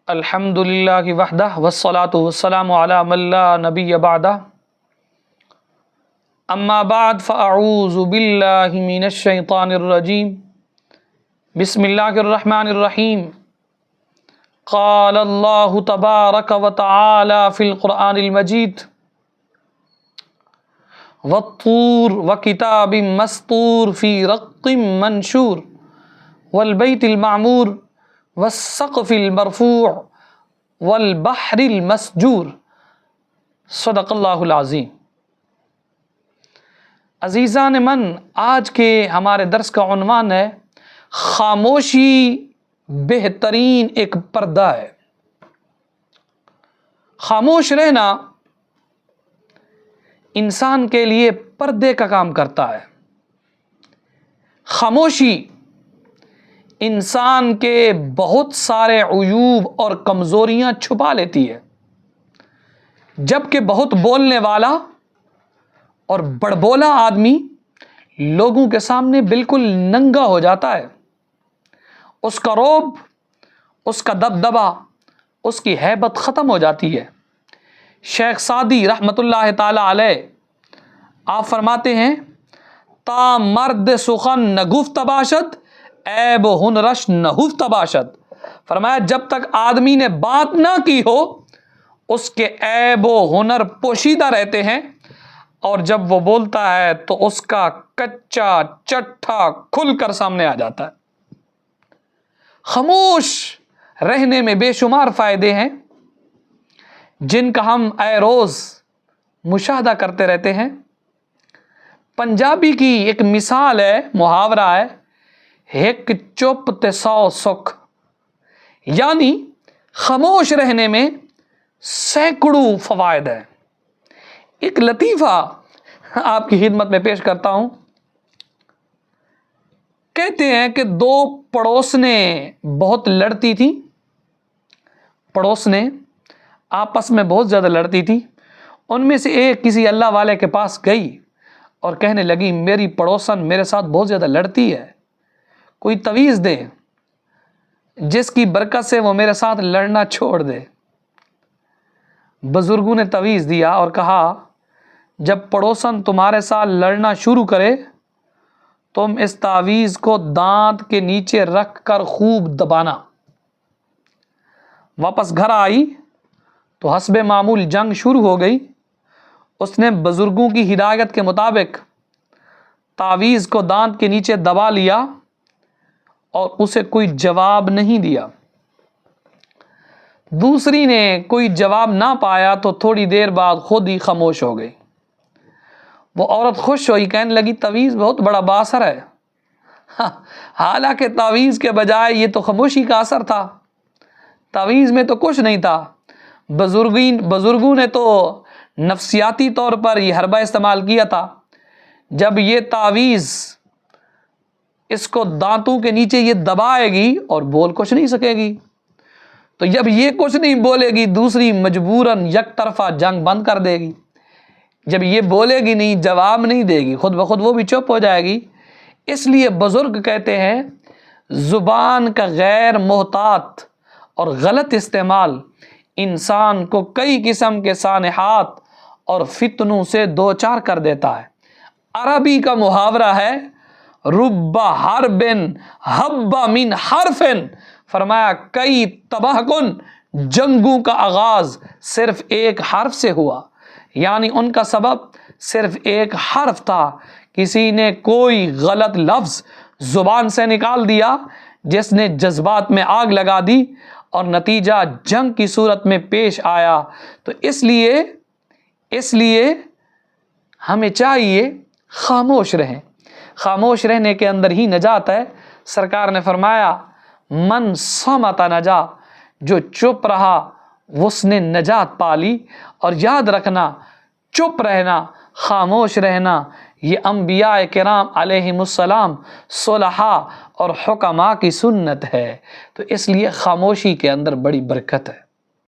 الحمد للہ وحدہ والصلاة والسلام علی من لا نبی بعدہ اما بعد فاعوذ باللہ من الشیطان الرجیم بسم اللہ الرحمن الرحیم قال اللہ تبارک وتعالی فی القرآن المجید والطور وکتاب مسطور فی رق منشور والبیت المعمور والسقف المرفوع والبحر المسجور صدق اللہ العظیم۔ عزیزان من، آج کے ہمارے درس کا عنوان ہے خاموشی بہترین ایک پردہ ہے۔ خاموش رہنا انسان کے لیے پردے کا کام کرتا ہے۔ خاموشی انسان کے بہت سارے عیوب اور کمزوریاں چھپا لیتی ہے، جبکہ بہت بولنے والا اور بڑبولا آدمی لوگوں کے سامنے بالکل ننگا ہو جاتا ہے۔ اس کا رعب، اس کا دبدبا، اس کی ہیبت ختم ہو جاتی ہے۔ شیخ سعدی رحمۃ اللہ تعالی علیہ آپ فرماتے ہیں تا مرد سخن نہ گفت باشد عیب و ہنرش نہفت باشد۔ فرمایا جب تک آدمی نے بات نہ کی ہو اس کے عیب و ہنر پوشیدہ رہتے ہیں، اور جب وہ بولتا ہے تو اس کا کچا چٹھا کھل کر سامنے آ جاتا ہے۔ خاموش رہنے میں بے شمار فائدے ہیں جن کا ہم اے روز مشاہدہ کرتے رہتے ہیں۔ پنجابی کی ایک مثال ہے، محاورہ ہے، ایک چپ تے سو سکھ، یعنی خاموش رہنے میں سینکڑوں فوائد ہیں۔ ایک لطیفہ آپ کی خدمت میں پیش کرتا ہوں۔ کہتے ہیں کہ دو پڑوسنیں بہت لڑتی تھیں، پڑوسنیں آپس میں بہت زیادہ لڑتی تھیں۔ ان میں سے ایک کسی اللہ والے کے پاس گئی اور کہنے لگی میری پڑوسن میرے ساتھ بہت زیادہ لڑتی ہے، کوئی تویز دے جس کی برکت سے وہ میرے ساتھ لڑنا چھوڑ دے۔ بزرگوں نے تویز دیا اور کہا جب پڑوسن تمہارے ساتھ لڑنا شروع کرے تم اس تعویذ کو دانت کے نیچے رکھ کر خوب دبانا۔ واپس گھر آئی تو حسب معمول جنگ شروع ہو گئی۔ اس نے بزرگوں کی ہدایت کے مطابق تعویذ کو دانت کے نیچے دبا لیا اور اسے کوئی جواب نہیں دیا۔ دوسری نے کوئی جواب نہ پایا تو تھوڑی دیر بعد خود ہی خاموش ہو گئی۔ وہ عورت خوش ہوئی، کہنے لگی تعویذ بہت بڑا باثر ہے۔ حالانکہ تعویذ کے بجائے یہ تو خاموشی کا اثر تھا، تعویذ میں تو کچھ نہیں تھا۔ بزرگوں نے تو نفسیاتی طور پر یہ حربہ استعمال کیا تھا، جب یہ تعویذ اس کو دانتوں کے نیچے یہ دبائے گی اور بول کچھ نہیں سکے گی، تو جب یہ کچھ نہیں بولے گی دوسری مجبوراً یک طرفہ جنگ بند کر دے گی۔ جب یہ بولے گی نہیں، جواب نہیں دے گی، خود بخود وہ بھی چپ ہو جائے گی۔ اس لیے بزرگ کہتے ہیں زبان کا غیر محتاط اور غلط استعمال انسان کو کئی قسم کے سانحات اور فتنوں سے دوچار کر دیتا ہے۔ عربی کا محاورہ ہے رب حرب حب من حرف، فرمایا کئی تباہ کن جنگوں کا آغاز صرف ایک حرف سے ہوا، یعنی ان کا سبب صرف ایک حرف تھا۔ کسی نے کوئی غلط لفظ زبان سے نکال دیا جس نے جذبات میں آگ لگا دی اور نتیجہ جنگ کی صورت میں پیش آیا۔ تو اس لیے ہمیں چاہیے خاموش رہیں۔ خاموش رہنے کے اندر ہی نجات ہے۔ سرکار نے فرمایا من صمت نجا، جو چپ رہا اس نے نجات پالی۔ اور یاد رکھنا چپ رہنا، خاموش رہنا یہ انبیاء کرام علیہم السلام، صلحاء اور حکماء کی سنت ہے۔ تو اس لیے خاموشی کے اندر بڑی برکت ہے۔